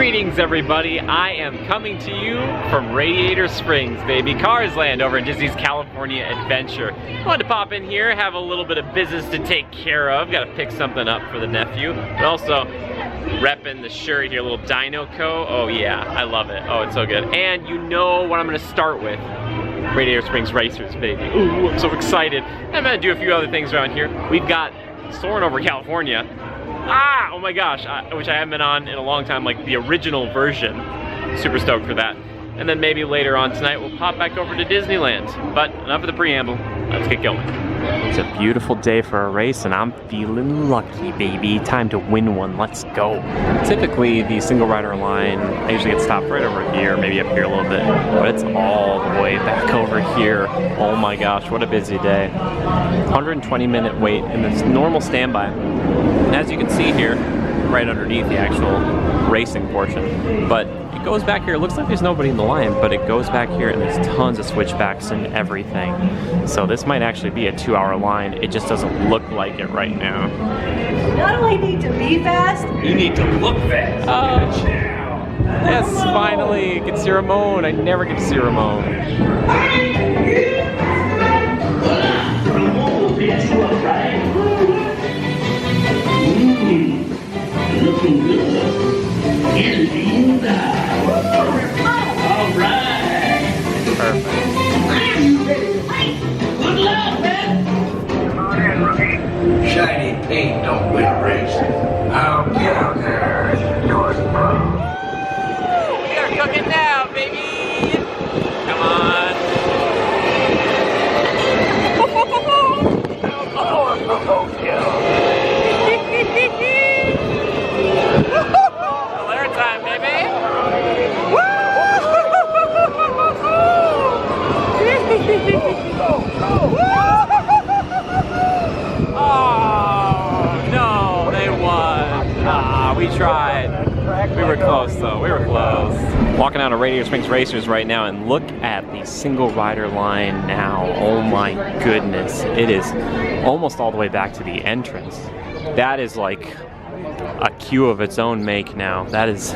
Greetings everybody, I am coming to you from Radiator Springs, baby. Cars Land over in Disney's California Adventure. Wanted to pop in here, have a little bit of business to take care of. Gotta pick something up for the nephew. But also, repping the shirt here, little Dino Co. Oh yeah, I love it. Oh, it's so good. And you know what I'm gonna start with. Radiator Springs Racers, baby. Ooh, I'm so excited. I'm gonna do a few other things around here. We've got Soarin over California. Oh my gosh, which I haven't been on in a long time, like the original version. Super stoked for that. And then maybe later on tonight we'll pop back over to Disneyland. But enough of the preamble, let's get going. It's a beautiful day for a race and I'm feeling lucky, baby. Time to win one, let's go. Typically the single rider line, I usually get stopped right over here, maybe up here a little bit, but it's all the way back over here. Oh my gosh, what a busy day. 120-minute wait in this normal standby. And as you can see here, right underneath the actual racing portion, but it goes back here, it looks like there's nobody in the line, but it goes back here and there's tons of switchbacks and everything. So this might actually be a 2-hour line, it just doesn't look like it right now. Not only need to be fast, you need to look fast. Yes, finally, get to see Ramon. I never get to see Ramon. Looking good. Indeed. All right. Perfect. Are you ready to fight? Good luck, man. Come on in, rookie. Shiny paint don't win a race. I'll get out there. Yours, bro. We are cooking now, baby. Come on. Alert time, baby! Oh no, they won. Ah, we tried. We were close though. We were close. Walking out of Radiator Springs Racers right now, and look at the single rider line now. Oh my goodness, it is almost all the way back to the entrance. That is like a queue of its own make now. That is,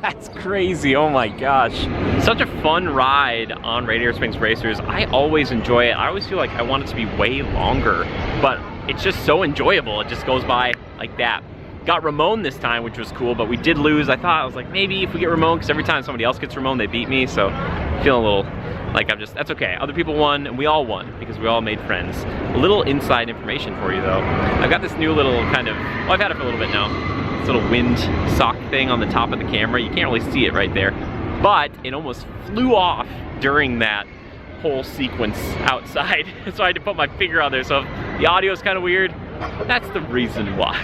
that's crazy, oh my gosh. Such a fun ride on Radiator Springs Racers. I always enjoy it. I always feel like I want it to be way longer, but it's just so enjoyable. It just goes by like that. Got Ramon this time, which was cool, but we did lose. I was like, maybe if we get Ramon, because every time somebody else gets Ramon, they beat me, so feeling a little like that's okay. Other people won, and we all won, because we all made friends. A little inside information for you, though. I've got this new little kind of, well, I've had it for a little bit now. This little wind sock thing on the top of the camera. You can't really see it right there, but it almost flew off during that whole sequence outside. So I had to put my finger on there, so if the audio is kind of weird, that's the reason why.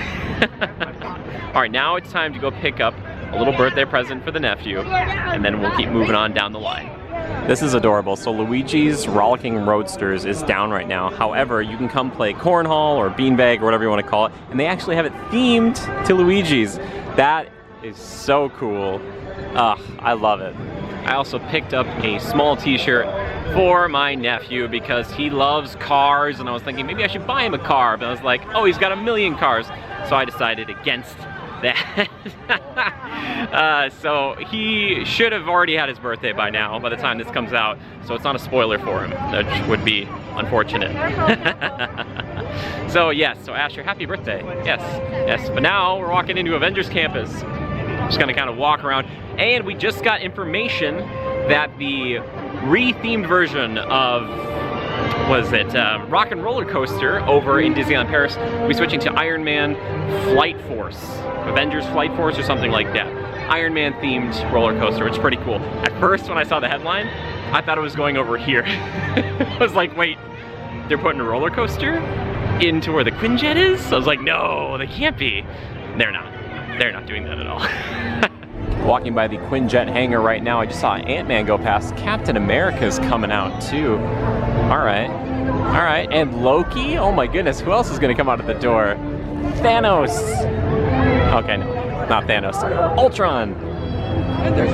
All right, now it's time to go pick up a little birthday present for the nephew, and then we'll keep moving on down the line. This is adorable. So Luigi's Rollicking Roadsters is down right now. However, you can come play cornhole or beanbag or whatever you want to call it, and they actually have it themed to Luigi's. That is so cool. I love it. I also picked up a small t-shirt for my nephew because he loves cars, and I was thinking maybe I should buy him a car, but I was like, oh, he's got a million cars. So I decided against that. So he should have already had his birthday by now, by the time this comes out, so it's not a spoiler for him, which would be unfortunate. So yes, so Asher, happy birthday. Yes, yes, but now we're walking into Avengers Campus. Just gonna kind of walk around, and we just got information that the re-themed version of Rock and Roller Coaster over in Disneyland Paris will be switching to Iron Man Flight Force, Avengers Flight Force or something like that. Iron Man themed roller coaster, which is pretty cool. At first when I saw the headline, I thought it was going over here. I was like, wait, they're putting a roller coaster into where the Quinjet is? So I was like, no, they can't be. They're not. They're not doing that at all. Walking by the Quinjet hangar right now, I just saw Ant-Man go past. Captain America's coming out too. All right, and Loki? Oh my goodness, who else is gonna come out of the door? Thanos! Okay, no, not Thanos. Ultron!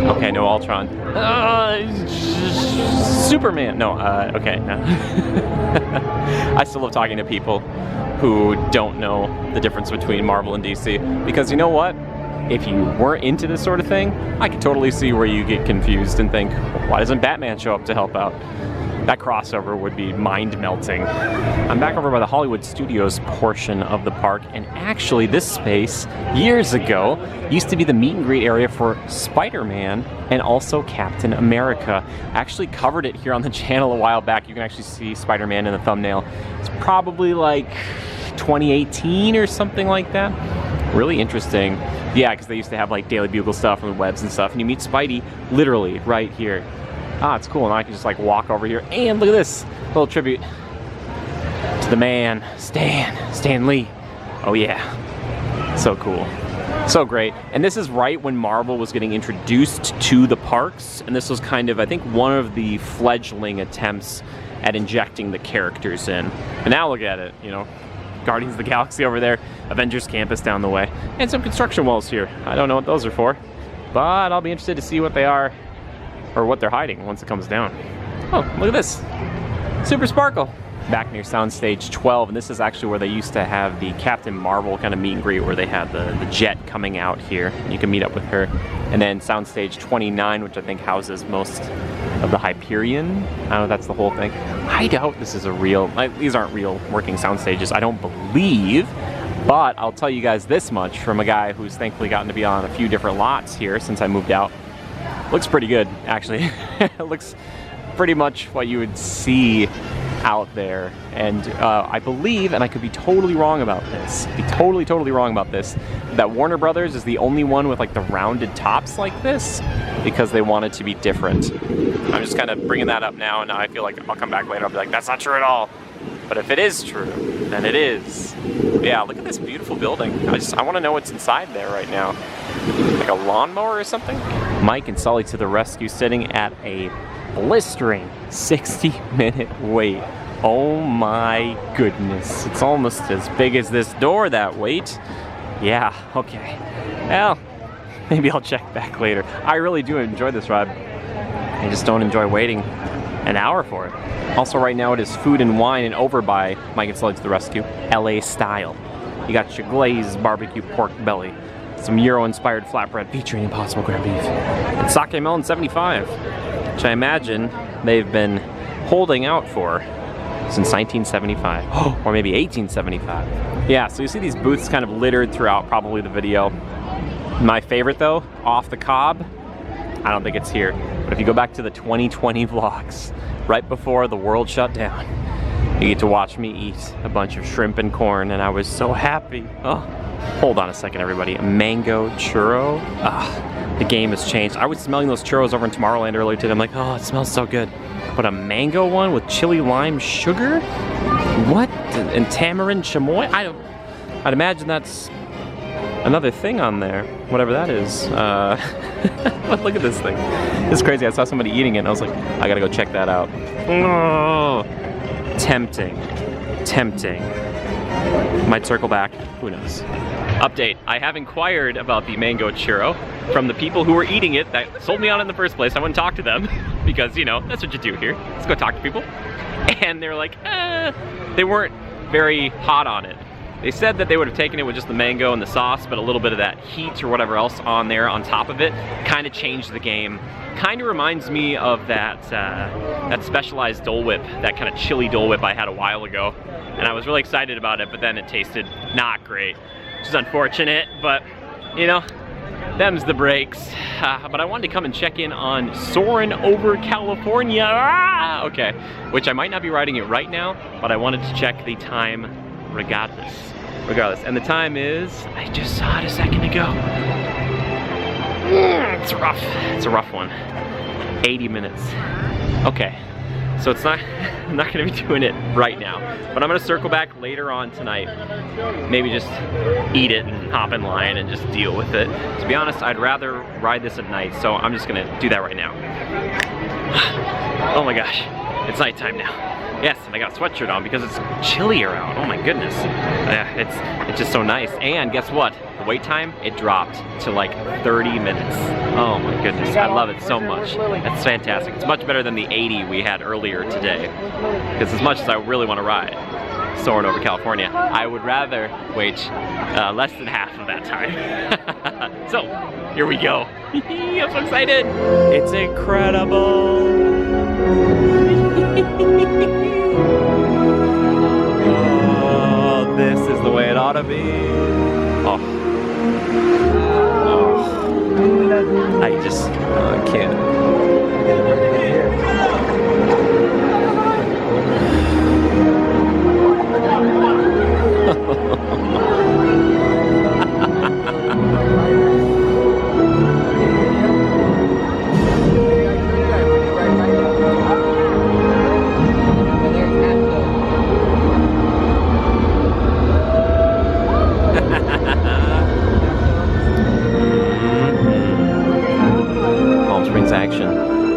Okay, no Ultron. Superman! No, okay, no. I still love talking to people who don't know the difference between Marvel and DC, because you know what? if you weren't into this sort of thing, I could totally see where you get confused and think, why doesn't Batman show up to help out? That crossover would be mind-melting. I'm back over by the Hollywood Studios portion of the park, and actually this space, years ago, used to be the meet and greet area for Spider-Man and also Captain America. I actually covered it here on the channel a while back. You can actually see Spider-Man in the thumbnail. It's probably like 2018 or something like that. Really interesting. Yeah, because they used to have like Daily Bugle stuff and webs and stuff, and you meet Spidey literally right here. Ah, it's cool, and I can just like walk over here, and look at this little tribute to the man, Stan Lee. Oh yeah, so cool, so great. And this is right when Marvel was getting introduced to the parks, and this was kind of, I think, one of the fledgling attempts at injecting the characters in. And now look at it, you know, Guardians of the Galaxy over there, Avengers Campus down the way, and some construction walls here. I don't know what those are for, but I'll be interested to see what they are, or what they're hiding once it comes down. Oh, look at this. Super Sparkle. Back near Soundstage 12, and this is actually where they used to have the Captain Marvel kind of meet and greet, where they had the jet coming out here. You can meet up with her. And then Soundstage 29, which I think houses most of the Hyperion. I don't know if that's the whole thing. I doubt this is a real, these aren't real working sound stages, I don't believe. But I'll tell you guys this much from a guy who's thankfully gotten to be on a few different lots here since I moved out. Looks pretty good, actually. It looks pretty much what you would see out there. And I believe, and I could be totally wrong about this, totally wrong about this, that Warner Brothers is the only one with like the rounded tops like this, because they want it to be different. I'm just kind of bringing that up now, and now I feel like I'll come back later, I'll be like, that's not true at all. But if it is true, then it is. Yeah, look at this beautiful building. I want to know what's inside there right now. Like a lawnmower or something? Mike and Sully to the rescue, sitting at a blistering 60-minute wait. Oh my goodness. It's almost as big as this door, that wait. Yeah, okay. Well, maybe I'll check back later. I really do enjoy this ride. I just don't enjoy waiting an hour for it. Also right now it is Food and Wine, and over by Mike and Sully to the rescue, LA style. You got your glazed barbecue pork belly, some Euro-inspired flatbread featuring Impossible ground beef, and sake melon 75, which I imagine they've been holding out for since 1975, or maybe 1875. Yeah, so you see these booths kind of littered throughout probably the video. My favorite though, off the Cobb, I don't think it's here, but if you go back to the 2020 vlogs, right before the world shut down, you get to watch me eat a bunch of shrimp and corn, and I was so happy. Oh, hold on a second, everybody. A mango churro? Ah, the game has changed. I was smelling those churros over in Tomorrowland earlier today. I'm like, oh, it smells so good. But a mango one with chili lime sugar? What? And tamarind chamoy? I'd imagine that's another thing on there, whatever that is. But look at this thing. It's crazy. I saw somebody eating it and I was like, I gotta go check that out. Oh, tempting. Might circle back, who knows. Update, I have inquired about the mango churro from the people who were eating it that sold me on it in the first place. I went and talked to them because, you know, that's what you do here. Let's go talk to people. And they're like, they weren't very hot on it. They said that they would have taken it with just the mango and the sauce, but a little bit of that heat or whatever else on there on top of it kind of changed the game. Kind of reminds me of that specialized Dole Whip, that kind of chili Dole Whip I had a while ago. And I was really excited about it, but then it tasted not great, which is unfortunate, but you know, them's the breaks. But I wanted to come and check in on Soarin' over California. Okay, which I might not be riding it right now, but I wanted to check the time regardless. And the time is, I just saw it a second ago. It's rough. It's a rough one. 80 minutes. Okay, so it's not, I'm not gonna be doing it right now, but I'm gonna circle back later on tonight. Maybe just eat it and hop in line and just deal with it. To be honest, I'd rather ride this at night, so I'm just gonna do that right now. Oh my gosh, it's nighttime now. Yes, and I got a sweatshirt on because it's chillier out. Oh my goodness. Yeah, it's just so nice. And guess what? The wait time, it dropped to like 30 minutes. Oh my goodness, I love it so much. It's fantastic. It's much better than the 80 we had earlier today. Because as much as I really want to ride Soarin' over California, I would rather wait Less than half of that time. So, here we go. I'm so excited. It's incredible. Oh, this is the way it ought to be. Oh. Oh. I can't.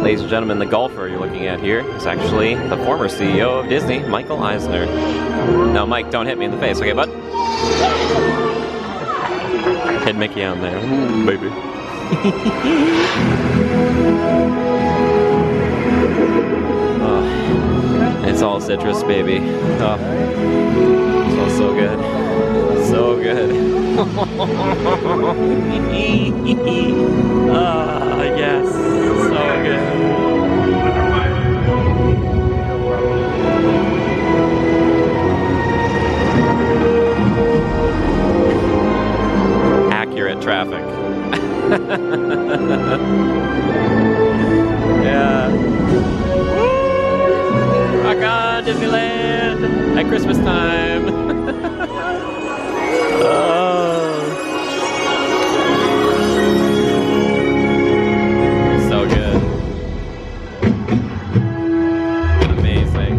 Ladies and gentlemen, the golfer you're looking at here is actually the former CEO of Disney, Michael Eisner. No, Mike, don't hit me in the face, okay, bud? Hit Mickey on there. Ooh, baby. Oh, it's all citrus, baby. Oh, it smells so good. So good. Ah, yes. So good. Accurate traffic. Yeah. Woo! Rock on, Disneyland at Christmas time. So good. Amazing.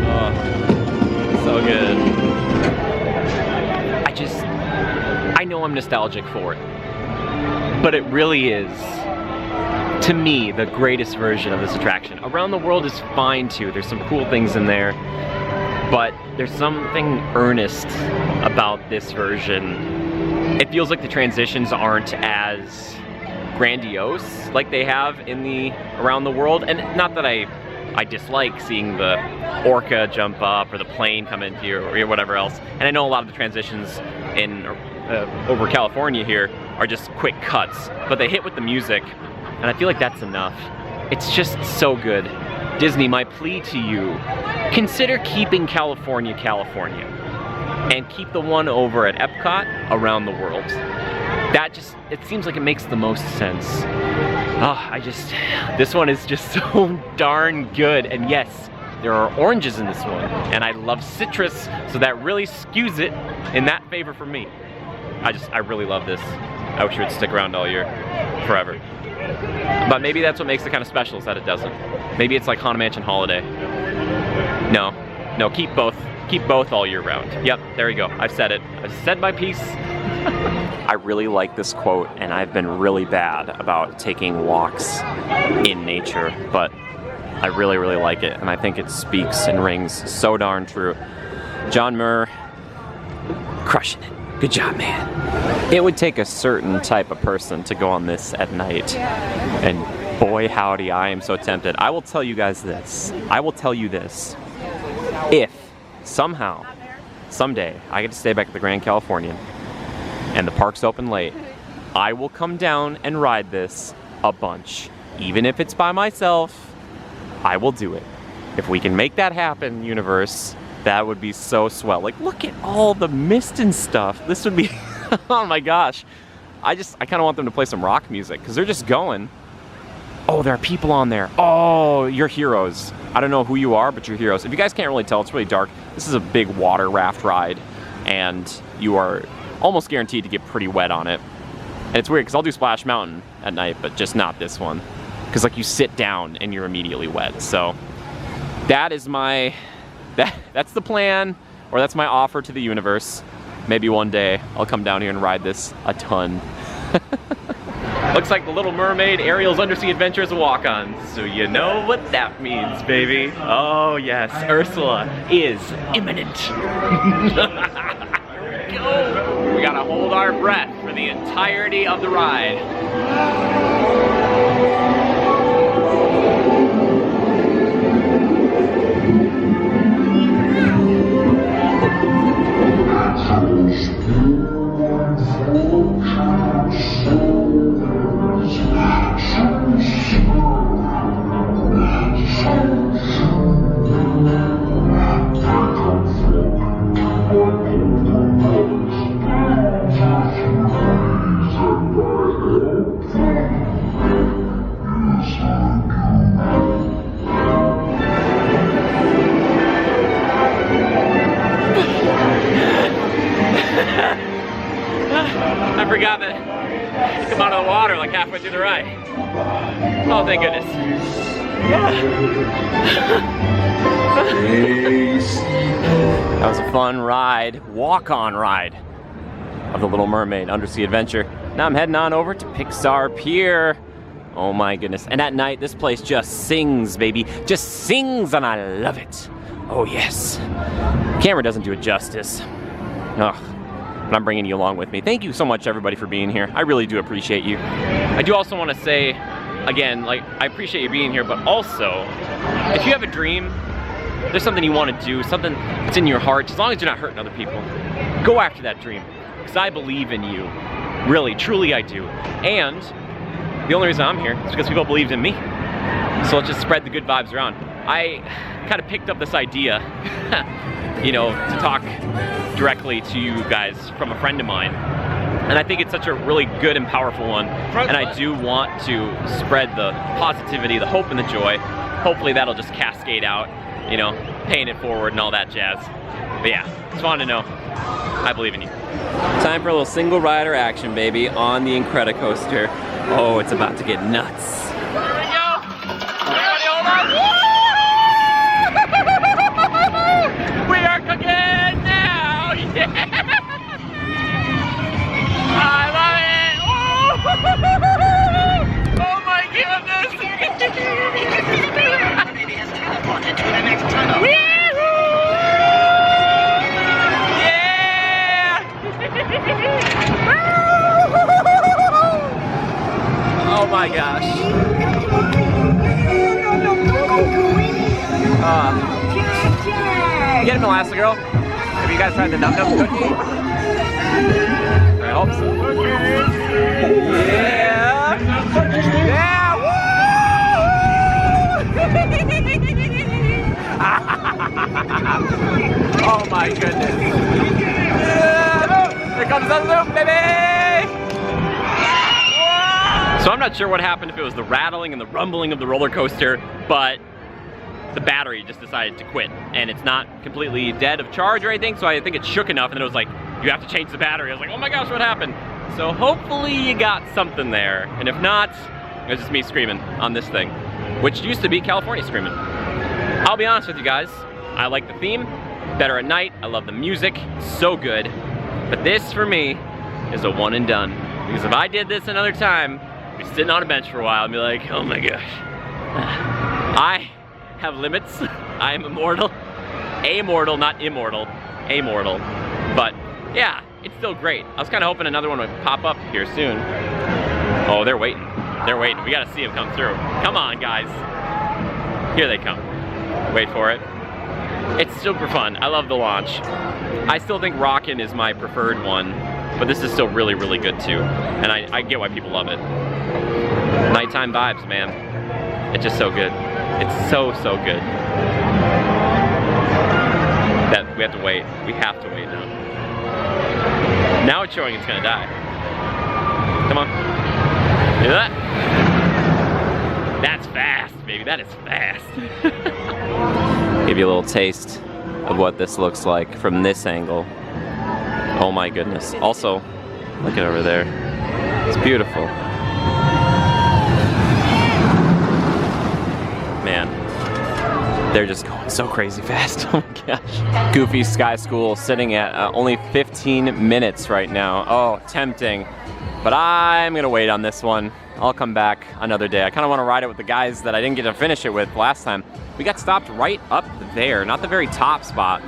Oh, so good. I know I'm nostalgic for it, but it really is, to me, the greatest version of this attraction. Around the World is fine too. There's some cool things in there, but there's something earnest about this version. It feels like the transitions aren't as grandiose like they have in the Around the World. And not that I dislike seeing the orca jump up or the plane come in here or whatever else. And I know a lot of the transitions in over California here are just quick cuts, but they hit with the music. And I feel like that's enough. It's just so good. Disney, my plea to you, consider keeping California, California. And keep the one over at Epcot Around the World. That just, it seems like it makes the most sense. Oh, this one is just so darn good. And yes, there are oranges in this one. And I love citrus, so that really skews it in that favor for me. I really love this. I wish it would stick around all year, forever. But maybe that's what makes it kind of special, is that it doesn't. Maybe it's like Haunted Mansion Holiday. No, keep both all year round. Yep, there you go. I've said it. I've said my piece. I really like this quote, and I've been really bad about taking walks in nature, but I really, really like it, and I think it speaks and rings so darn true. John Muir, crushing it. Good job, man. It would take a certain type of person to go on this at night. And boy, howdy, I am so tempted. I will tell you guys this. I will tell you this. If somehow, someday, I get to stay back at the Grand Californian and the park's open late, I will come down and ride this a bunch. Even if it's by myself, I will do it. If we can make that happen, universe, that would be so swell. Like, look at all the mist and stuff. This would be, oh my gosh. I kind of want them to play some rock music because they're just going. Oh, there are people on there. Oh, you're heroes. I don't know who you are, but you're heroes. If you guys can't really tell, it's really dark. This is a big water raft ride, and you are almost guaranteed to get pretty wet on it. And it's weird because I'll do Splash Mountain at night, but just not this one. Because like you sit down and you're immediately wet. So that is that's the plan, or that's my offer to the universe. Maybe one day I'll come down here and ride this a ton. Looks like the Little Mermaid Ariel's Undersea Adventure is a walk-on, so you know what that means, baby. Oh yes, Ursula is imminent. Here we go. We gotta hold our breath for the entirety of the ride. I forgot that you come out of the water like halfway through the ride. Oh, thank goodness. That was a fun ride, walk-on ride of the Little Mermaid Undersea Adventure. Now I'm heading on over to Pixar Pier. Oh my goodness. And at night, this place just sings, baby. Just sings, and I love it. Oh yes. The camera doesn't do it justice. Ugh. But I'm bringing you along with me. Thank you so much, everybody, for being here. I really do appreciate you. I do also want to say, again, like, I appreciate you being here, but also, if you have a dream, there's something you want to do, something that's in your heart, as long as you're not hurting other people, go after that dream. Because I believe in you. Really, truly I do. And the only reason I'm here is because people believed in me. So let's just spread the good vibes around. I kind of picked up this idea, you know, to talk directly to you guys from a friend of mine. And I think it's such a really good and powerful one. And I do want to spread the positivity, the hope, and the joy. Hopefully that'll just cascade out, you know, paying it forward and all that jazz. But yeah, just wanted to know, I believe in you. Time for a little single rider action, baby, on the Incredicoaster. Oh, it's about to get nuts. Here we go. Everybody hold on. We are cooking now. Yeah. I love it. Oh my goodness. Oh my gosh. You get him Elastigirl? Have you guys tried the Num Num cookie? I hope so. Yeah! Yeah! Woo! Oh my goodness. Yeah. Here comes the loop, baby! So I'm not sure what happened, if it was the rattling and the rumbling of the roller coaster, but the battery just decided to quit. And it's not completely dead of charge or anything, so I think it shook enough and then it was like, you have to change the battery. I was like, oh my gosh, what happened? So hopefully you got something there. And if not, it was just me screaming on this thing, which used to be California Screaming. I'll be honest with you guys, I like the theme, better at night. I love the music, so good. But this, for me, is a one and done. Because if I did this another time, I'd be sitting on a bench for a while and be like, oh my gosh. I have limits. I am immortal. Amortal, not immortal. Amortal. But yeah, it's still great. I was kind of hoping another one would pop up here soon. Oh, they're waiting. They're waiting. We gotta see them come through. Come on, guys. Here they come. Wait for it. It's super fun. I love the launch. I still think Rockin' is my preferred one, but this is still really, really good too. And I get why people love it. Nighttime vibes, man. It's just so good. It's so, so good. That we have to wait. We have to wait now. Now it's showing it's gonna die. Come on. Hear that? That's fast, baby. That is fast. Give you a little taste of what this looks like from this angle. Oh my goodness. Also, look at over there. It's beautiful. Man, they're just going so crazy fast. Oh my gosh. Goofy Sky School sitting at only 15 minutes right now. Oh, tempting. But I'm gonna wait on this one. I'll come back another day. I kind of want to ride it with the guys that I didn't get to finish it with last time. We got stopped right up there, not the very top spot,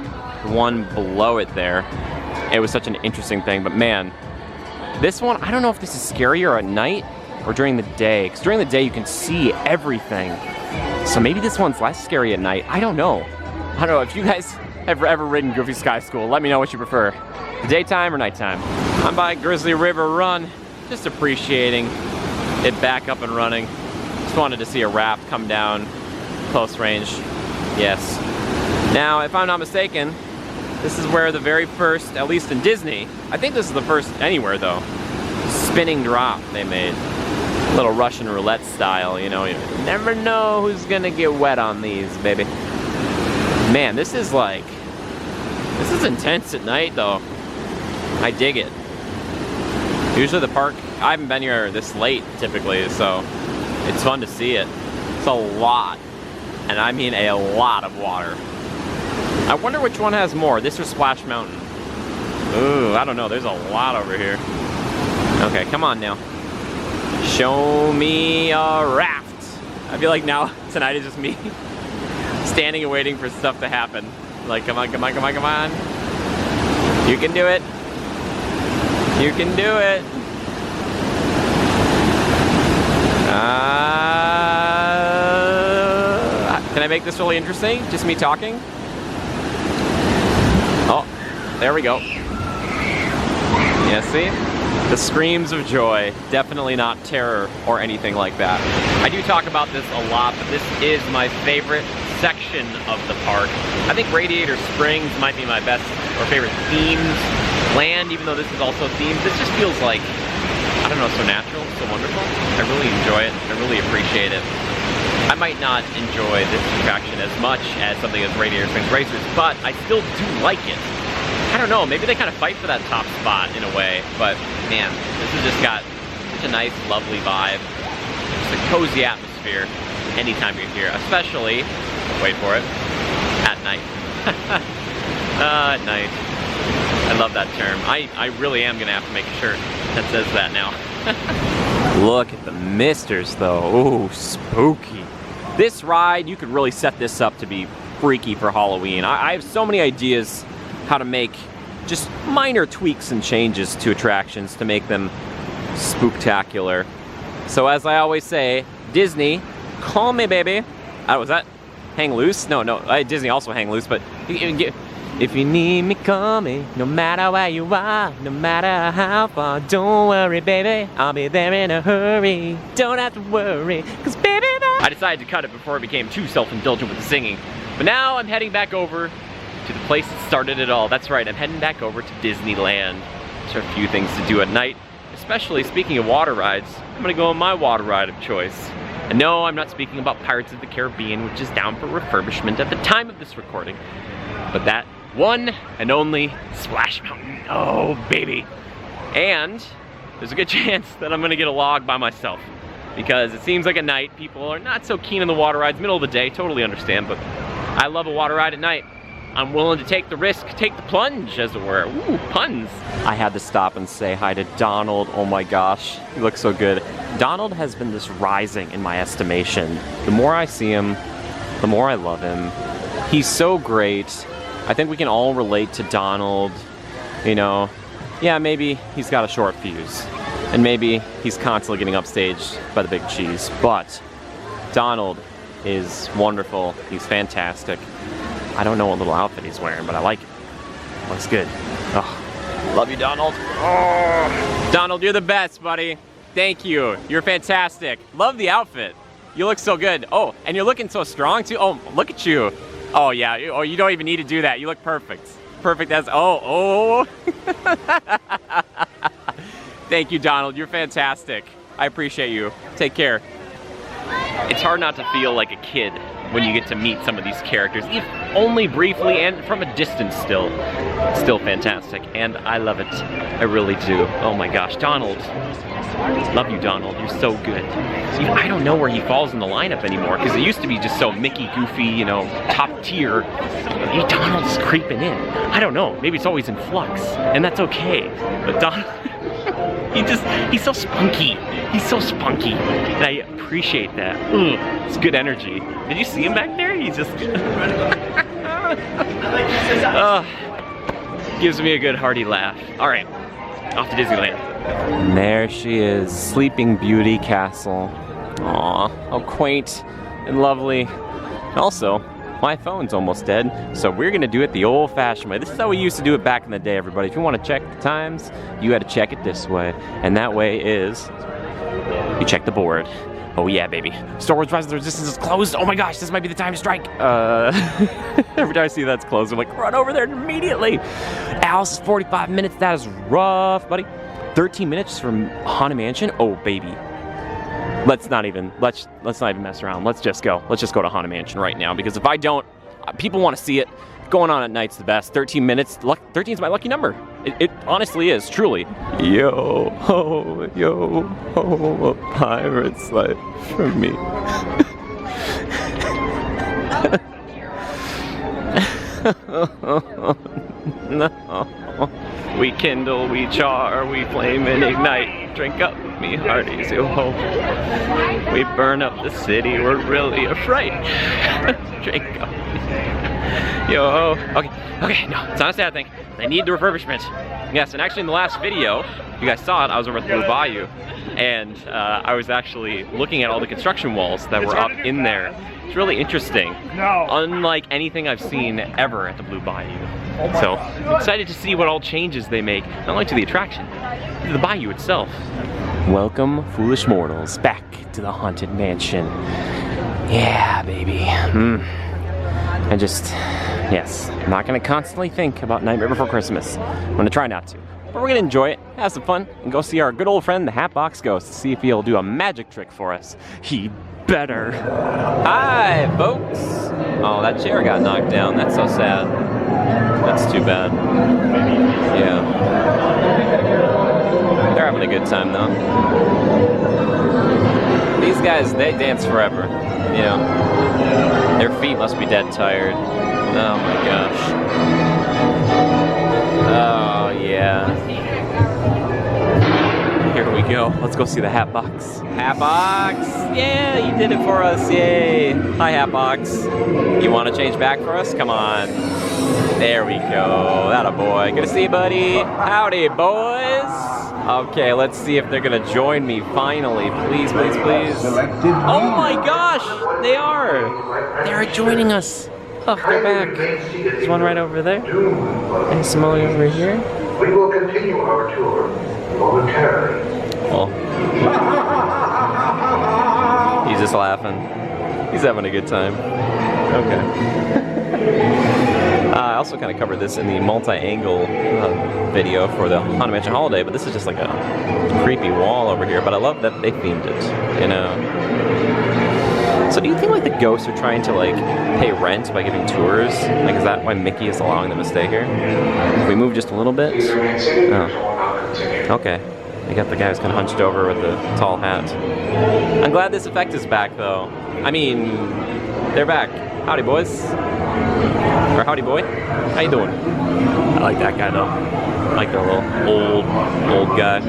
the one below it there. It was such an interesting thing, but man, this one, I don't know if this is scarier at night or during the day, because during the day you can see everything. So maybe this one's less scary at night. I don't know. I don't know. If you guys have ever ridden Goofy Sky School, let me know what you prefer, the daytime or nighttime. I'm by Grizzly River Run, just appreciating it back up and running. Just wanted to see a raft come down close range. Yes. Now, if I'm not mistaken, This is where the very first, at least in Disney, I think this is the first anywhere though, spinning drop they made. A little Russian roulette style, you know, you never know who's gonna get wet on these, baby. Man, this is intense at night though. I dig it. Usually the park, I haven't been here this late typically, so it's fun to see it. It's a lot, and I mean a lot of water. I wonder which one has more, this or Splash Mountain? Ooh, I don't know, there's a lot over here. Okay, come on now. Show me a raft. I feel like now, tonight is just me standing and waiting for stuff to happen. Like, come on, come on, come on, come on. You can do it. You can do it. Can I make this really interesting? Just me talking? Oh, there we go. Yeah, see? The screams of joy. Definitely not terror or anything like that. I do talk about this a lot, but this is my favorite section of the park. I think Radiator Springs might be my best or favorite themed land, even though this is also themed. This just feels like, I don't know, so natural, so wonderful. I really enjoy it. I really appreciate it. I might not enjoy this attraction as much as something as Radiator Springs Racers, but I still do like it. I don't know, maybe they kind of fight for that top spot in a way, but man, this has just got such a nice, lovely vibe. Just a cozy atmosphere anytime you're here, especially, wait for it, at night. At night. I love that term. I really am gonna have to make a shirt that says that now. Look at the misters though, ooh, spooky. This ride, you could really set this up to be freaky for Halloween. I have so many ideas how to make just minor tweaks and changes to attractions to make them spooktacular. So as I always say, Disney, call me baby. Was that Hang Loose? No, Disney also Hang Loose, but if you need me, call me, no matter where you are, no matter how far, don't worry baby, I'll be there in a hurry, don't have to worry, cause baby I decided to cut it before it became too self-indulgent with the singing, but now I'm heading back over to the place that started it all. That's right, I'm heading back over to Disneyland. There are a few things to do at night, especially speaking of water rides, I'm gonna go on my water ride of choice. And no, I'm not speaking about Pirates of the Caribbean, which is down for refurbishment at the time of this recording, but that one and only Splash Mountain, oh baby. And there's a good chance that I'm gonna get a log by myself, because it seems like at night people are not so keen on the water rides. Middle of the day, totally understand, but I love a water ride at night. I'm willing to take the risk, take the plunge, as it were. Ooh, puns. I had to stop and say hi to Donald. Oh my gosh, he looks so good. Donald has been just rising in my estimation. The more I see him, the more I love him. He's so great. I think we can all relate to Donald. You know, yeah, maybe he's got a short fuse, and maybe he's constantly getting upstaged by the big cheese, but Donald is wonderful. He's fantastic. I don't know what little outfit he's wearing, but I like it. Looks good. Oh, love you, Donald. Oh, Donald, you're the best, buddy. Thank you. You're fantastic. Love the outfit. You look so good. Oh, and you're looking so strong too. Oh, look at you. Oh yeah. Oh, you don't even need to do that. You look perfect. Perfect as. Oh. Thank you, Donald. You're fantastic. I appreciate you. Take care. It's hard not to feel like a kid when you get to meet some of these characters, if only briefly and from a distance still. Still fantastic, and I love it. I really do. Oh my gosh, Donald. Love you, Donald. You're so good. I don't know where he falls in the lineup anymore, because it used to be just so Mickey, Goofy, you know, top tier. Donald's creeping in. I don't know, maybe it's always in flux, and that's okay. But Donald, he's so spunky. He's so spunky, and I appreciate that. It's good energy. Did you see him back there? He's just gives me a good hearty laugh. All right, off to Disneyland. And there she is, Sleeping Beauty Castle. Aw, how quaint and lovely. And also, my phone's almost dead, so we're gonna do it the old-fashioned way. This is how we used to do it back in the day, everybody. If you want to check the times, you had to check it this way, and that way is you check the board. Oh yeah, baby. Star Wars Rise of the Resistance is closed. Oh my gosh, this might be the time to strike. Every time I see that's closed, I'm like, run over there immediately. Alice is 45 minutes. That is rough, buddy. 13 minutes from Haunted Mansion. Oh baby. Let's not even mess around. Let's just go. Let's just go to Haunted Mansion right now, because if I don't, people want to see it. Going on at night's the best. 13 minutes. 13 is my lucky number. It honestly is, truly. Yo ho, a pirate's life for me. No. We kindle, we char, we flame and ignite. Drink up, me hearties, yo ho. We burn up the city, we're really a fright. Drink up. Yo ho. Okay, no, it's not a sad thing. They need the refurbishment. Yes, and actually in the last video, if you guys saw it, I was over at the Blue Bayou, and I was actually looking at all the construction walls that were up in there. It's really interesting. Unlike anything I've seen ever at the Blue Bayou. So, I'm excited to see what all changes they make, not only to the attraction, but to the bayou itself. Welcome, foolish mortals, back to the Haunted Mansion. Yeah, baby. And just, yes, I'm not gonna constantly think about Nightmare Before Christmas. I'm gonna try not to. But we're gonna enjoy it, have some fun, and go see our good old friend, the Hatbox Ghost, to see if he'll do a magic trick for us. He better. Hi, folks. Oh, that chair got knocked down. That's so sad. That's too bad. Yeah. They're having a good time, though. These guys, they dance forever. Yeah. Their feet must be dead tired. Oh my gosh. Oh yeah. Here we go. Let's go see the Hatbox. Hatbox! Yeah, you did it for us. Yay. Hi, Hatbox. You want to change back for us? Come on. There we go. That a boy. Good to see you, buddy. Howdy, boys. Okay, let's see if they're gonna join me finally. Please, please, please. Oh my gosh, they are. They are joining us. Oh, they're back. There's one right over there. And some over here. We will continue our tour momentarily. Well, he's just laughing. He's having a good time. Okay. I also kind of covered this in the multi-angle video for the Haunted Mansion Holiday, but this is just like a creepy wall over here, but I love that they themed it, you know? So do you think like the ghosts are trying to like pay rent by giving tours? Like is that why Mickey is allowing them to stay here? If we move just a little bit? Oh. Okay. They got the guy who's kind of hunched over with the tall hat. I'm glad this effect is back though. I mean, they're back. Howdy boys. Or howdy boy. How you doing? I like that guy though. I like that little old guy.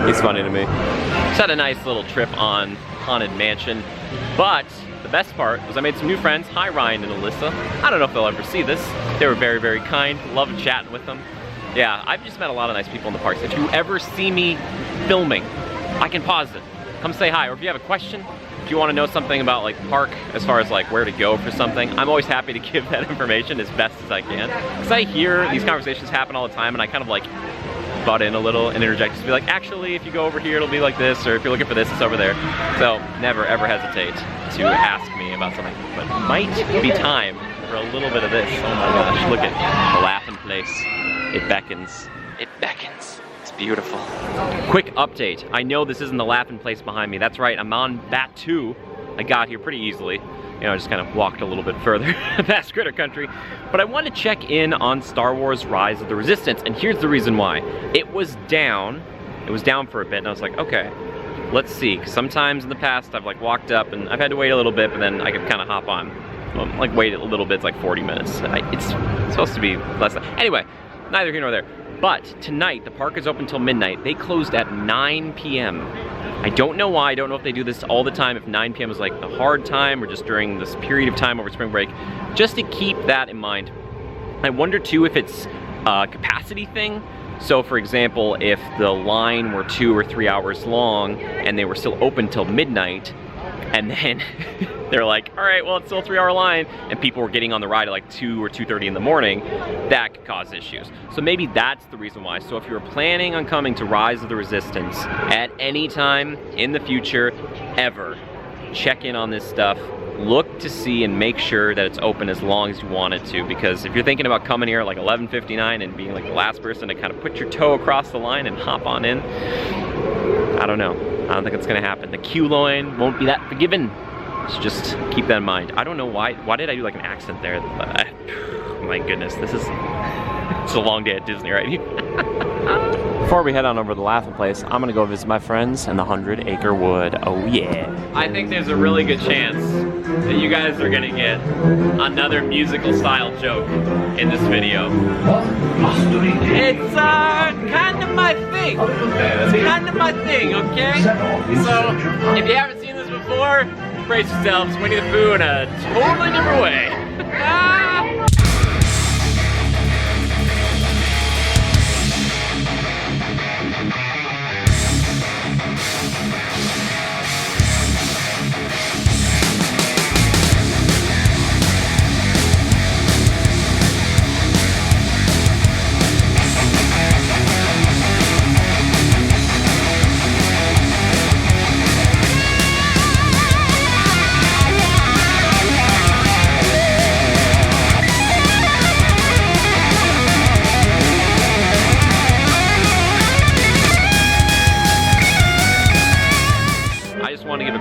He's funny to me. Just had a nice little trip on Haunted Mansion. But the best part was I made some new friends. Hi Ryan and Alyssa. I don't know if they'll ever see this. They were very, very kind. Loved chatting with them. Yeah, I've just met a lot of nice people in the parks. If you ever see me filming, I can pause it. Come say hi. Or if you have a question, if you want to know something about like the park as far as like where to go for something, I'm always happy to give that information as best as I can. Because I hear these conversations happen all the time and I kind of like butt in a little and interject to be like, actually, if you go over here, it'll be like this, or if you're looking for this, it's over there. So never ever hesitate to ask me about something. But it might be time for a little bit of this. Oh my gosh, look at the laughing place. It beckons. It beckons. It's beautiful. Quick update. I know this isn't the laughing place behind me. That's right, I'm on Bat 2. I got here pretty easily. You know, I just kind of walked a little bit further past Critter Country. But I wanted to check in on Star Wars Rise of the Resistance, and here's the reason why. It was down. It was down for a bit, and I was like, okay, let's see. 'Cause sometimes in the past, I've like walked up, and I've had to wait a little bit, but then I could kind of hop on. Well, like wait a little bit, it's like 40 minutes. It's supposed to be less than, anyway, neither here nor there. But tonight, the park is open till midnight. They closed at 9 p.m. I don't know why. I don't know if they do this all the time, if 9 p.m. is like the hard time or just during this period of time over spring break. Just to keep that in mind. I wonder too if it's a capacity thing. So for example, if the line were 2 or 3 hours long and they were still open till midnight, and then they're like, all right, well, it's still a 3-hour line, and people were getting on the ride at like 2 or 2:30 in the morning, that could cause issues. So maybe that's the reason why. So if you're planning on coming to Rise of the Resistance at any time in the future, ever check in on this stuff, look to see and make sure that it's open as long as you want it to, because if you're thinking about coming here at like 11:59 and being like the last person to kind of put your toe across the line and hop on in, I don't know. I don't think it's gonna happen. The queue line won't be that forgiving. So just keep that in mind. I don't know why did I do like an accent there? My goodness, this is, it's a long day at Disney, right? Before we head on over to the Laughing Place, I'm gonna go visit my friends in the 100 Acre Wood. Oh yeah. I think there's a really good chance that you guys are gonna get another musical style joke in this video. It's kind of my thing. It's kind of my thing, okay? So, if you haven't seen this before, brace yourselves, Winnie the Pooh in a totally different way.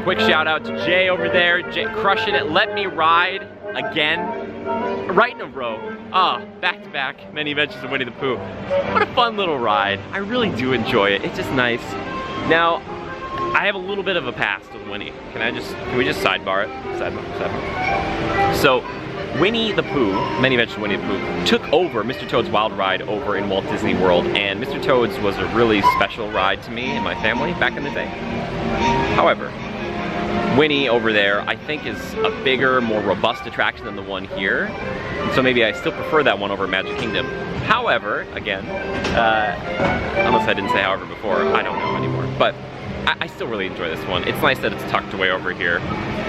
Quick shout out to Jay over there. Jay crushing it. Let me ride again. Right in a row. Back to back. Many adventures of Winnie the Pooh. What a fun little ride. I really do enjoy it. It's just nice. Now, I have a little bit of a past with Winnie. Can we just sidebar it? Sidebar. So, Winnie the Pooh, Many Adventures of Winnie the Pooh, took over Mr. Toad's Wild Ride over in Walt Disney World, and Mr. Toad's was a really special ride to me and my family back in the day. However, Winnie over there, I think, is a bigger, more robust attraction than the one here. And so maybe I still prefer that one over Magic Kingdom. However, again, unless I didn't say however before, I don't know anymore. But I still really enjoy this one. It's nice that it's tucked away over here.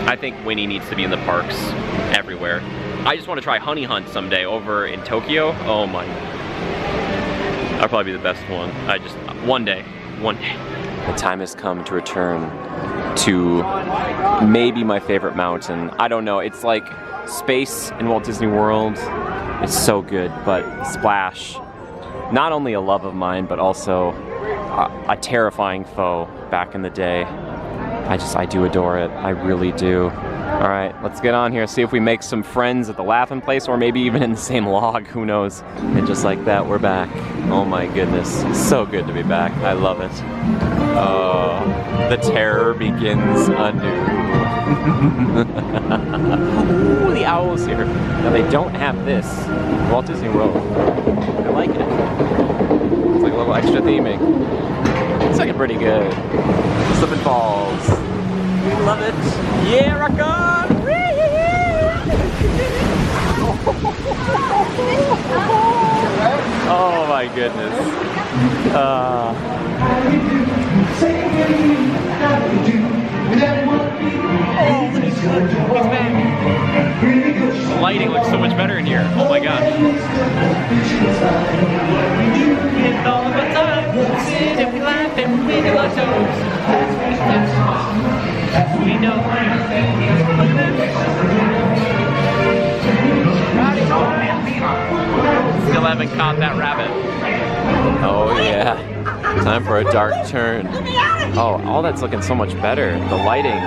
I think Winnie needs to be in the parks everywhere. I just want to try Honey Hunt someday over in Tokyo. Oh my. That'll probably be the best one. One day. The time has come to return to maybe my favorite mountain. I don't know, it's like space in Walt Disney World. It's so good, but Splash, not only a love of mine, but also a terrifying foe back in the day. I do adore it, I really do. All right, let's get on here, see if we make some friends at the Laughing Place, or maybe even in the same log, who knows. And just like that, we're back. Oh my goodness, so good to be back, I love it. Oh, the terror begins anew. Ooh, the owls here. Now they don't have this in Walt Disney World. I like it. It's like a little extra theming. It's looking pretty good. Slip and falls. Love it. Yeah, rock on! Oh my goodness. Oh, look, he's back. The lighting looks so much better in here. Oh my gosh. Still haven't caught that rabbit. Oh yeah. Time for a dark turn. Oh, all that's looking so much better. The lighting.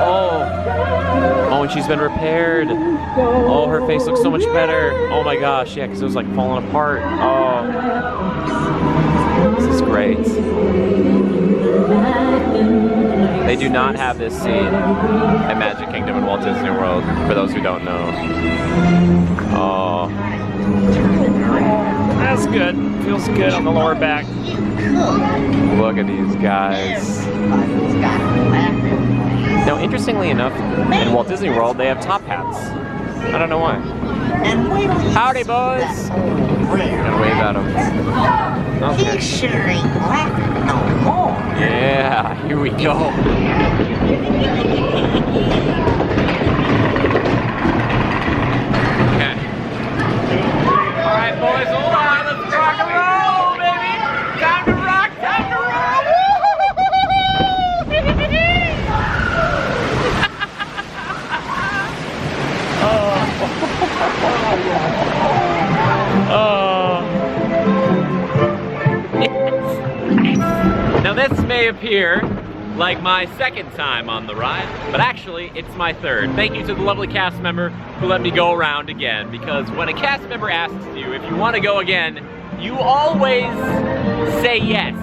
Oh, and she's been repaired. Oh, her face looks so much better. Oh my gosh, yeah, because it was like falling apart. Oh, this is great. They do not have this scene at Magic Kingdom in Walt Disney World, for those who don't know. Oh. That's good. Feels good on the lower back. Look at these guys. Now, interestingly enough, in Walt Disney World, they have top hats. I don't know why. Howdy, boys. And wave at them. Okay. He sure ain't laughing no more. Yeah, here we go. Okay. All right, boys, hold on. Let's rock and roll, baby. Time to rock, time to roll. Woo-hoo-hoo-hoo-hoo-hoo. this may appear like my second time on the ride, but actually it's my third. Thank you to the lovely cast member who let me go around again, because when a cast member asks you if you want to go again, you always say yes.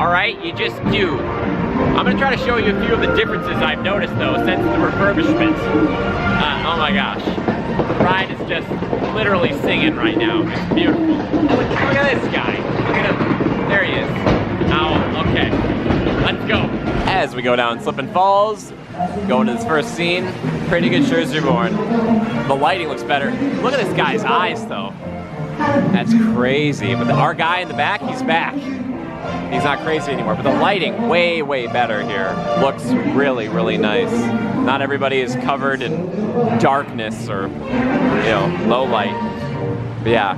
All right, you just do. I'm gonna try to show you a few of the differences I've noticed though since the refurbishment. Oh my gosh, the ride is just literally singing right now. It's beautiful. Look at this guy. Look at him. There he is. Oh, okay. Let's go. As we go down Slip and Falls, going to this first scene, pretty good Jersey born. The lighting looks better. Look at this guy's eyes though. That's crazy. But our guy in the back, he's back. He's not crazy anymore, but the lighting way, way better here. Looks really, really nice. Not everybody is covered in darkness or, you know, low light. But yeah,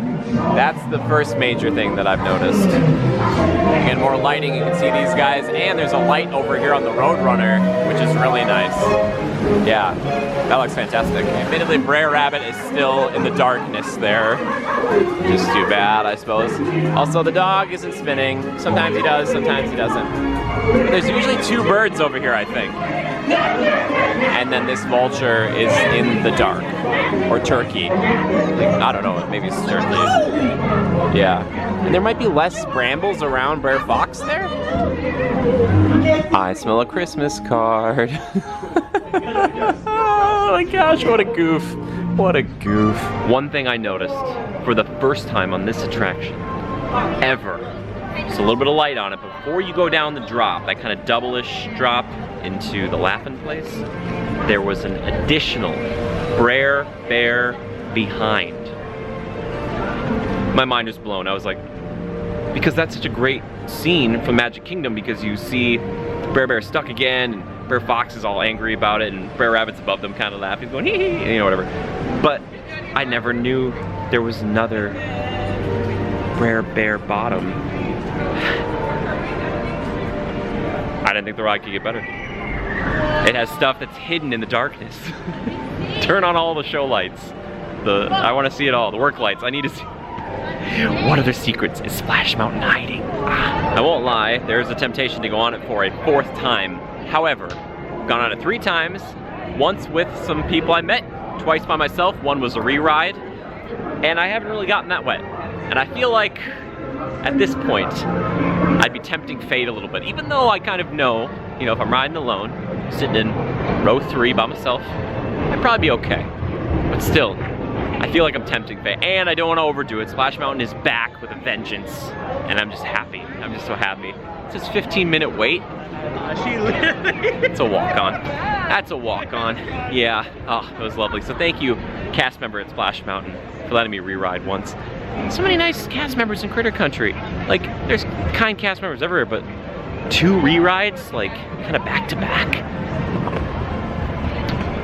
that's the first major thing that I've noticed. Again, more lighting, you can see these guys, and there's a light over here on the Roadrunner, which is really nice. Yeah, that looks fantastic. Admittedly, Brer Rabbit is still in the darkness there. Just too bad, I suppose. Also, the dog isn't spinning. Sometimes he does, sometimes he doesn't. But there's usually two birds over here, I think. And then this vulture is in the dark. Or turkey. I don't know, maybe it's turkey. Yeah. And there might be less brambles around Brer Fox there? I smell a Christmas card. Oh my gosh, what a goof. What a goof. One thing I noticed for the first time on this attraction ever, just a little bit of light on it, before you go down the drop, that kind of double-ish drop into the Laughing Place, there was an additional Brer Bear behind. My mind was blown. I was like, because that's such a great scene from Magic Kingdom, because you see Brer Bear stuck again, and Brer Fox is all angry about it, and Brer Rabbit's above them kind of laughing, going hee hee, you know, whatever. But I never knew there was another Brer Bear bottom. I didn't think the ride could get better. It has stuff that's hidden in the darkness. Turn on all the show lights. I want to see it all. The work lights. I need to see. What other secrets is Splash Mountain hiding? I won't lie, there's a temptation to go on it for a fourth time. However, I've gone on it 3 times. Once with some people I met, twice by myself. One was a re-ride, and I haven't really gotten that wet. And I feel like at this point, I'd be tempting fate a little bit. Even though I kind of know, you know, if I'm riding alone, sitting in row 3 by myself, I'd probably be okay. But still, I feel like I'm tempting fate, and I don't want to overdo it. Splash Mountain is back with a vengeance, and I'm just happy. I'm just so happy. It's this 15-minute wait. It's a walk-on. That's a walk-on. Yeah. Oh, it was lovely. So thank you, cast member at Splash Mountain, for letting me re-ride once. So many nice cast members in Critter Country. Like, there's kind cast members everywhere, but 2 re-rides, like, kind of back-to-back.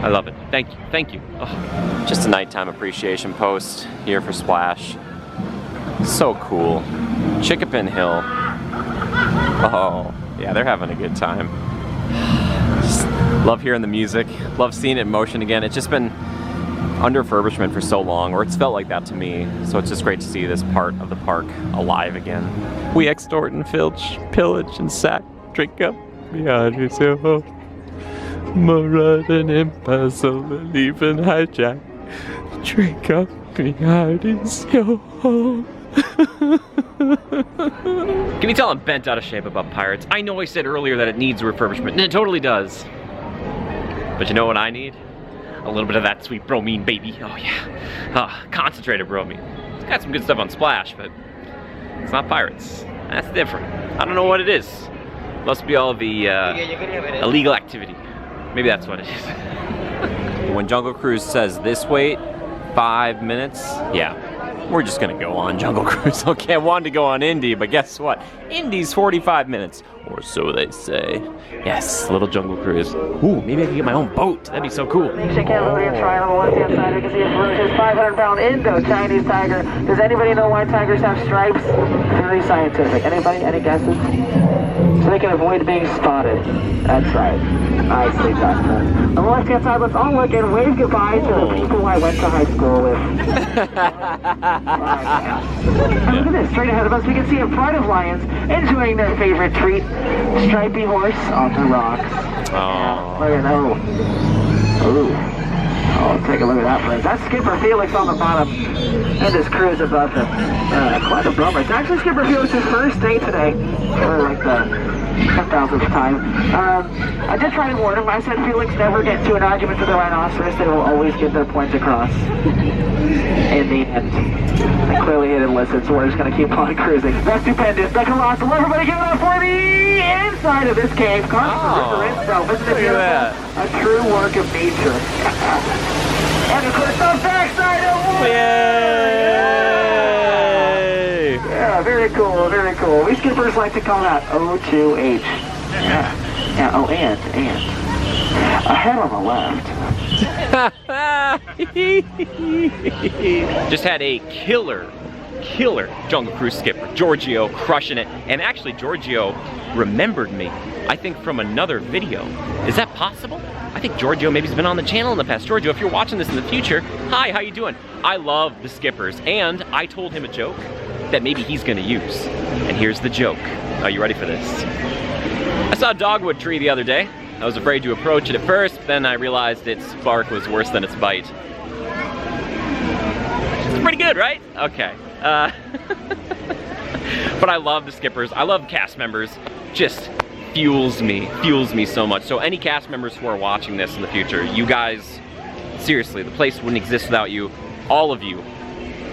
I love it. Thank you. Thank you. Oh. Just a nighttime appreciation post here for Splash. So cool. Chickapin Hill. Oh, yeah, they're having a good time. Just love hearing the music. Love seeing it in motion again. It's just been under refurbishment for so long, or it's felt like that to me. So it's just great to see this part of the park alive again. We extort and filch, pillage and sack, drink up behind yourself. Murder and imbecile, leave and hijack. Drink up behind yourself. Can you tell I'm bent out of shape about Pirates? I know I said earlier that it needs refurbishment, and it totally does. But you know what I need? A little bit of that sweet bromine, baby. Oh yeah. Concentrated bromine. It's got some good stuff on Splash, but it's not Pirates. That's different. I don't know what it is. Must be all the illegal activity. Maybe that's what it is. When Jungle Cruise says this wait, 5 minutes, yeah, we're just gonna go on Jungle Cruise. Okay, I wanted to go on Indy, but guess what? Indy's 45 minutes, or so they say. Yes, a little Jungle Cruise. Ooh, maybe I can get my own boat. That'd be so cool. Shake Cambodian try on the left-hand side. We can see a ferocious 500-pound Indo-Chinese tiger. Does anybody know why tigers have stripes? Very scientific. Anybody? Any guesses? So they can avoid being spotted. That's right. Nicely done. On the left-hand side, let's all look and wave goodbye to the people I went to high school with. And look at this. Straight ahead of us, we can see a pride of lions enjoying their favorite treat, Stripey horse on the rocks. Oh. Look at that. Ooh. Oh, take a look at that place. That's Skipper Felix on the bottom and his crew is above him. Quite a bummer. It's actually Skipper Felix's first day today for like the 10,000th time. I did try to warn him. I said Felix never get into an argument with the rhinoceros. They will always get their points across in the end. And clearly he didn't listen, so we're just going to keep on cruising. That's stupendous. The colossal. Everybody give it up for the inside of this cave. Constant river itself. Isn't it beautiful? A true work of nature. And of course, the backside of water! Yay! Yeah, very cool, very cool. We skippers like to call that O2H. Yeah, oh, and. Ahead on the left. Just had a killer Jungle Cruise skipper, Giorgio, crushing it. And actually, Giorgio remembered me, I think, from another video. Is that possible? I think Giorgio maybe has been on the channel in the past. Giorgio, if you're watching this in the future, hi, how you doing? I love the skippers, and I told him a joke that maybe he's gonna use. And here's the joke. Are you ready for this? I saw a dogwood tree the other day. I was afraid to approach it at first, but then I realized its bark was worse than its bite. It's pretty good, right? Okay. But I love the skippers. I love cast members. Just fuels me so much. So any cast members who are watching this in the future, you guys, seriously, the place wouldn't exist without you. All of you,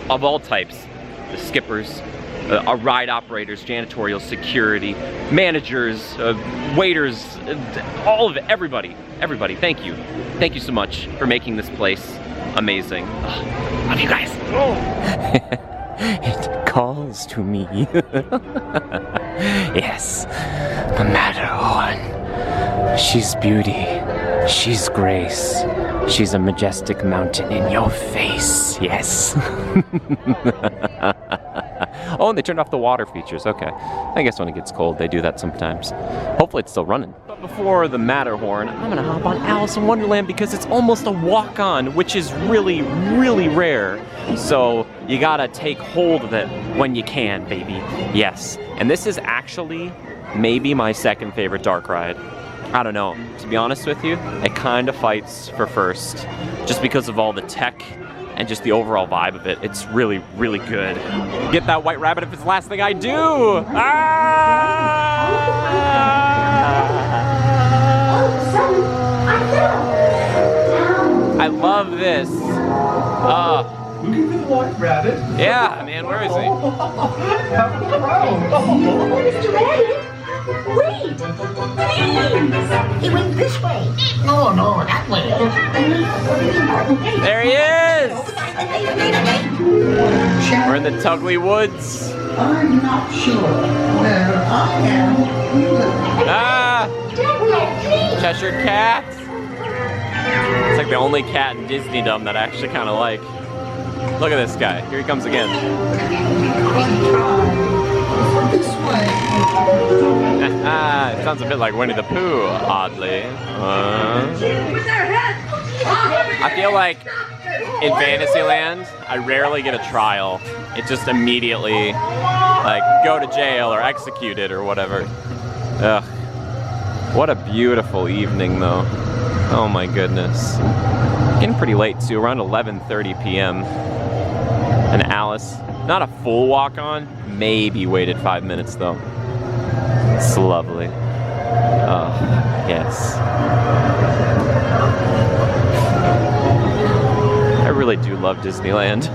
of all types, the skippers, our ride operators, janitorial, security, managers, waiters, all of it, everybody, thank you. Thank you so much for making this place amazing. Oh, love you guys. Oh. It calls to me. Yes, the Matterhorn. She's beauty. She's grace. She's a majestic mountain in your face. Yes. Oh, and they turned off the water features. Okay. I guess when it gets cold, they do that sometimes. Hopefully it's still running. But before the Matterhorn, I'm gonna hop on Alice in Wonderland because it's almost a walk-on, which is really, really rare. So you gotta take hold of it when you can, baby. Yes. And this is actually maybe my second favorite dark ride. I don't know. To be honest with you, it kind of fights for first just because of all the tech and just the overall vibe of it. It's really, really good. Get that white rabbit if it's the last thing I do! I love this. Looking for the white rabbit? Yeah, man, where is he? Mr. Rabbit, wait! Please! He went this way. No, that way. There he is! We're in the Tugly Woods. I'm not sure where I am. Cheshire Cat. It's like the only cat in Disneydom that I actually kind of like. Look at this guy. Here he comes again. This way. It sounds a bit like Winnie the Pooh, oddly. I feel like in Fantasyland, I rarely get a trial. It just immediately, like, go to jail or executed or whatever. Ugh. What a beautiful evening, though. Oh my goodness. Getting pretty late, too. Around 11:30 p.m. And Alice, not a full walk-on, maybe waited 5 minutes, though. It's lovely. Oh, yes. I really do love Disneyland.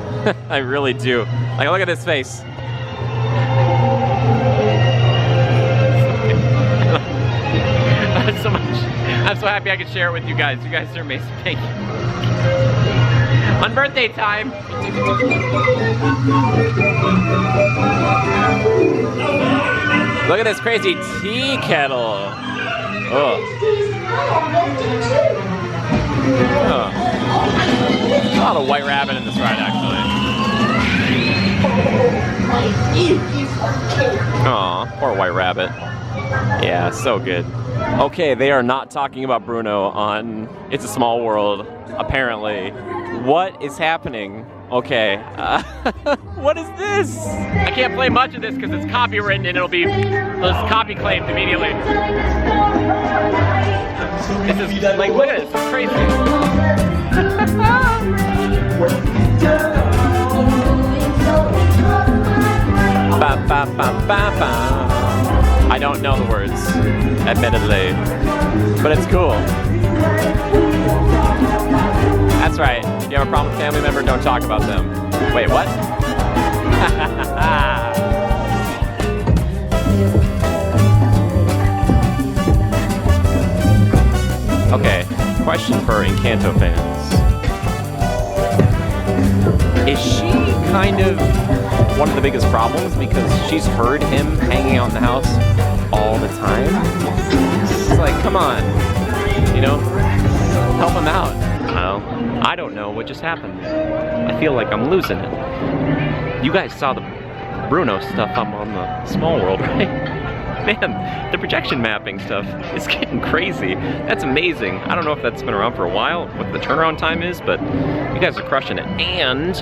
I really do. Like, look at this face. So much. I'm so happy I could share it with you guys. You guys are amazing. Thank you. On birthday time. Look at this crazy tea kettle. Oh. Oh. A lot of white rabbit in this ride, actually. Aw, poor white rabbit. Yeah, so good. Okay, they are not talking about Bruno on It's a Small World, apparently. What is happening? Okay. What is this? I can't play much of this because it's copywritten and it'll copy claimed immediately. This is like, look at this, it's crazy. Ba, ba, ba, ba, ba. I don't know the words, admittedly, but it's cool. That's right. If you have a problem with a family member, don't talk about them. Wait, what? Okay, question for Encanto fans. Is she kind of one of the biggest problems because she's heard him hanging out in the house all the time? It's like, come on, you know, help him out. Well, I don't know what just happened. I feel like I'm losing it. You guys saw the Bruno stuff up on the Small World, right? Man, the projection mapping stuff is getting crazy. That's amazing. I don't know if that's been around for a while, what the turnaround time is, but you guys are crushing it. And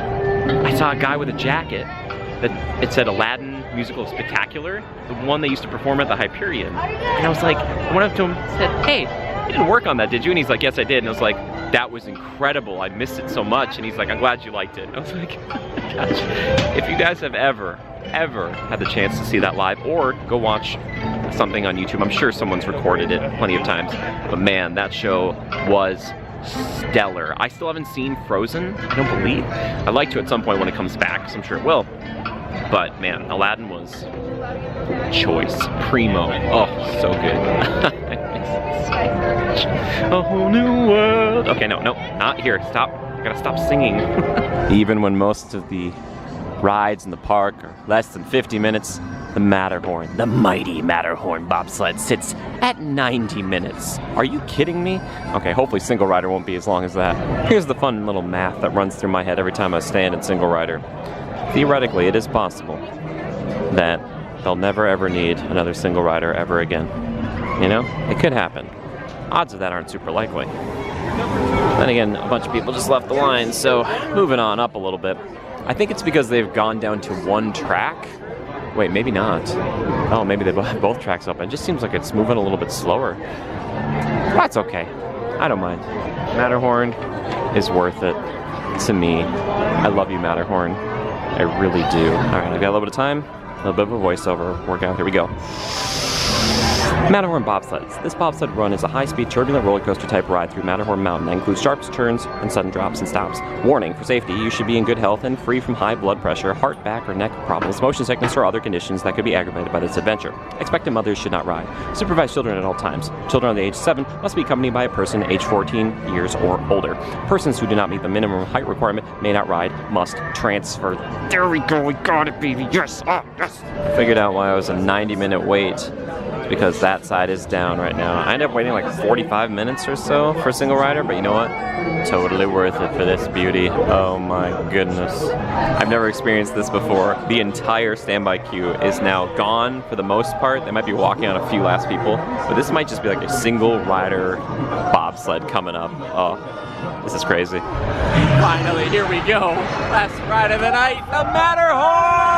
I saw a guy with a jacket that it said Aladdin Musical Spectacular, the one they used to perform at the Hyperion. And I was like, I went up to him and said, hey, you didn't work on that, did you? And he's like, yes, I did. And I was like, that was incredible. I missed it so much. And he's like, I'm glad you liked it. And I was like, oh my gosh. If you guys have ever had the chance to see that live or go watch something on YouTube, I'm sure someone's recorded it plenty of times. But man, that show was stellar. I still haven't seen Frozen, I don't believe. I'd like to at some point when it comes back, because I'm sure it will. But man, Aladdin was choice, primo. Oh, so good. A whole new world. Okay, no, not here. Stop. I gotta stop singing. Even when most of the rides in the park are less than 50 minutes, the Matterhorn, the mighty Matterhorn bobsled sits at 90 minutes. Are you kidding me? Okay, hopefully single rider won't be as long as that. Here's the fun little math that runs through my head every time I stand in single rider. Theoretically, it is possible that they'll never ever need another single rider ever again. You know, it could happen. Odds of that aren't super likely. Then again, a bunch of people just left the line, so moving on up a little bit. I think it's because they've gone down to one track. Wait, maybe not. Oh, maybe they have both tracks up. It just seems like it's moving a little bit slower. That's okay. I don't mind. Matterhorn is worth it to me. I love you, Matterhorn. I really do. All right, I've got a little bit of time, a little bit of a voiceover workout. Here we go. Matterhorn bobsleds. This bobsled run is a high-speed, turbulent roller coaster type ride through Matterhorn Mountain that includes sharp turns and sudden drops and stops. Warning, for safety, you should be in good health and free from high blood pressure, heart, back, or neck problems, motion sickness, or other conditions that could be aggravated by this adventure. Expectant mothers should not ride. Supervise children at all times. Children under the age of 7 must be accompanied by a person aged 14 years or older. Persons who do not meet the minimum height requirement may not ride, must transfer. There we go, we got it, baby, yes, oh, yes. Figured out why I was a 90-minute wait. Because that side is down right now. I ended up waiting like 45 minutes or so for a single rider, but you know what? Totally worth it for this beauty. Oh my goodness. I've never experienced this before. The entire standby queue is now gone for the most part. They might be walking on a few last people, but this might just be like a single rider bobsled coming up. Oh, this is crazy. Finally, here we go. Last ride of the night, the Matterhorn!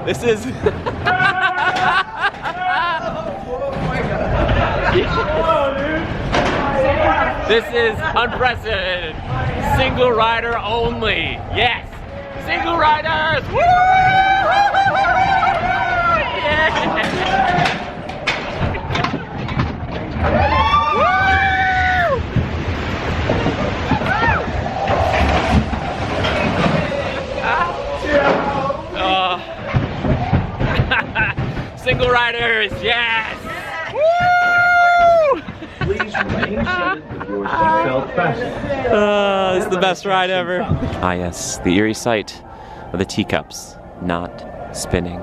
This is... This is unprecedented. Single rider only. Yes! Single riders! Woo! Yeah! Single riders, yes! Woo! Please remain seated with your seatbelt fastened. This is the best ride ever. Ah yes, the eerie sight of the teacups not spinning.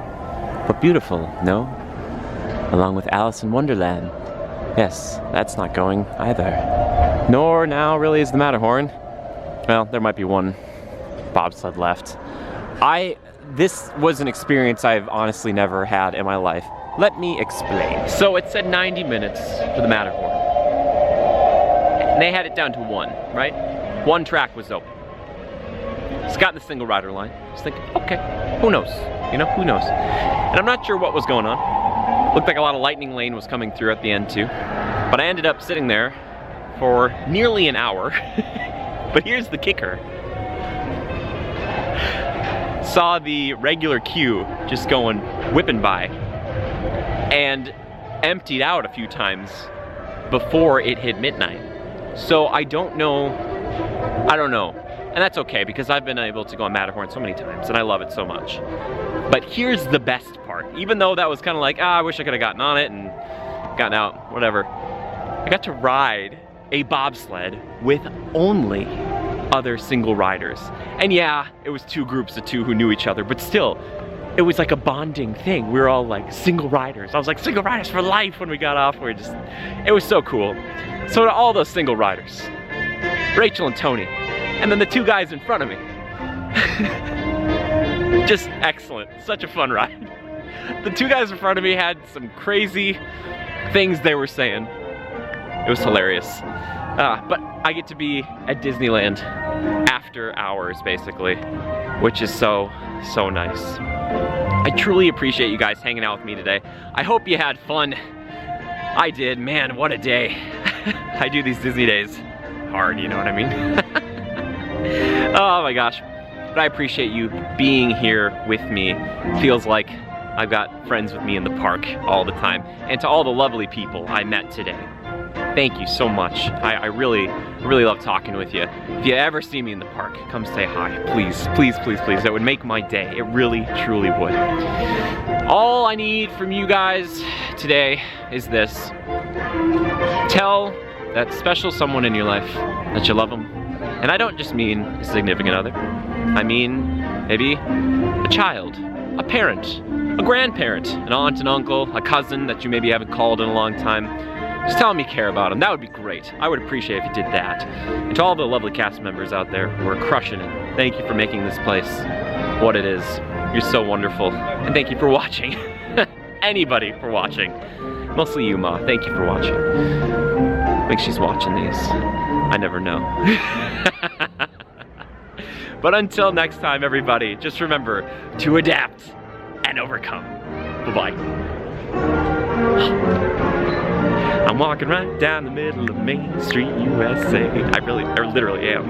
But beautiful, no? Along with Alice in Wonderland. Yes, that's not going either. Nor now really is the Matterhorn. Well, there might be one bobsled left. This was an experience I've honestly never had in my life. Let me explain. So it said 90 minutes for the Matterhorn. And they had it down to one, right? One track was open. Just got in the single rider line. Just thinking, okay, who knows? You know, who knows? And I'm not sure what was going on. Looked like a lot of lightning lane was coming through at the end too. But I ended up sitting there for nearly an hour. But here's the kicker. Saw the regular queue just going, whipping by, and emptied out a few times before it hit midnight. So I don't know. And that's okay, because I've been able to go on Matterhorn so many times and I love it so much. But here's the best part. Even though that was kind of like, I wish I could have gotten on it and gotten out, whatever. I got to ride a bobsled with only other single riders. And yeah, it was two groups of two who knew each other, but still, it was like a bonding thing. We were all like single riders. I was like, single riders for life when we got off. It was so cool. So to all those single riders, Rachel and Tony, and then the two guys in front of me. Just excellent, such a fun ride. The two guys in front of me had some crazy things they were saying. It was hilarious. But I get to be at Disneyland after hours, basically, which is so, so nice. I truly appreciate you guys hanging out with me today. I hope you had fun. I did. Man, what a day. I do these Disney days hard, you know what I mean? Oh my gosh. But I appreciate you being here with me. Feels like I've got friends with me in the park all the time. And to all the lovely people I met today, thank you so much. I really love talking with you. If you ever see me in the park, come say hi. Please, please, please, please. That would make my day. It really, truly would. All I need from you guys today is this. Tell that special someone in your life that you love them. And I don't just mean a significant other. I mean maybe a child, a parent, a grandparent, an aunt and uncle, a cousin that you maybe haven't called in a long time. Just tell them you care about them. That would be great. I would appreciate if you did that. And to all the lovely cast members out there who are crushing it, thank you for making this place what it is. You're so wonderful. And thank you for watching. Anybody for watching. Mostly you, Ma. Thank you for watching. I think she's watching these. I never know. But until next time, everybody, just remember to adapt and overcome. Bye-bye. I'm walking right down the middle of Main Street, USA. I literally am.